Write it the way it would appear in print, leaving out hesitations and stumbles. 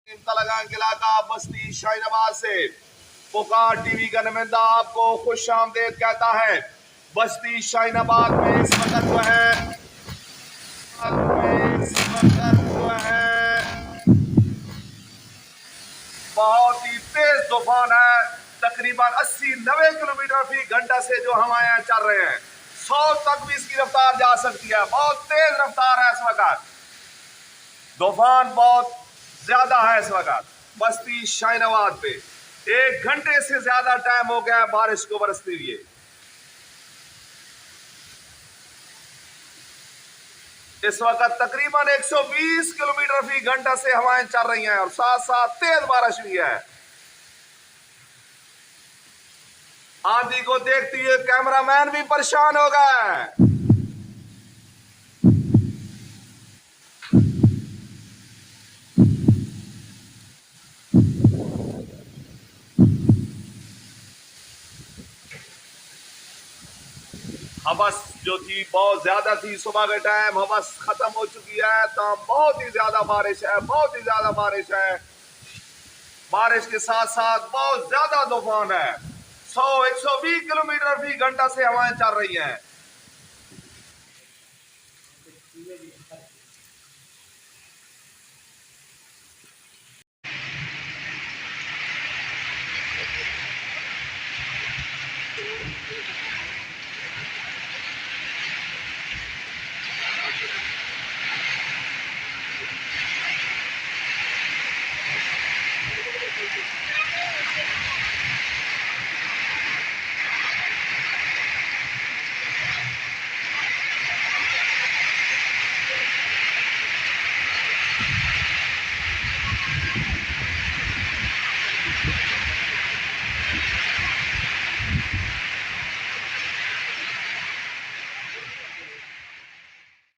तलगान इलाका बस्ती शाहीनाबाद से पुकार टीवी का नुमाइंदा आपको खुश आमदेद कहता है। बस्ती शाहीनाबाद में इस वक्त जो है बहुत ही तेज तूफान है। तकरीबन 80-90 किलोमीटर फी घंटा से जो हवाएं चल रहे हैं, 100 तक भी इसकी रफ्तार जा सकती है। बहुत तेज रफ्तार है इस वक्त, तूफान बहुत ज्यादा है इस वक्त बस्ती शाहीनाबाद पे। 1 घंटे से ज्यादा टाइम हो गया है बारिश को बरसते हुए। इस वक्त तकरीबन 120 किलोमीटर फी घंटा से हवाएं चल रही हैं और साथ साथ तेज बारिश भी है। आंधी को देखते हुए कैमरामैन भी परेशान हो गए। हवस जो थी बहुत ज्यादा थी सुबह के टाइम, हवस खत्म हो चुकी है। तो बहुत ही ज्यादा बारिश है, बहुत ही ज्यादा बारिश है। बारिश के साथ साथ बहुत ज्यादा तूफान है। 100-120 किलोमीटर फी घंटा से हवाएं चल रही हैं।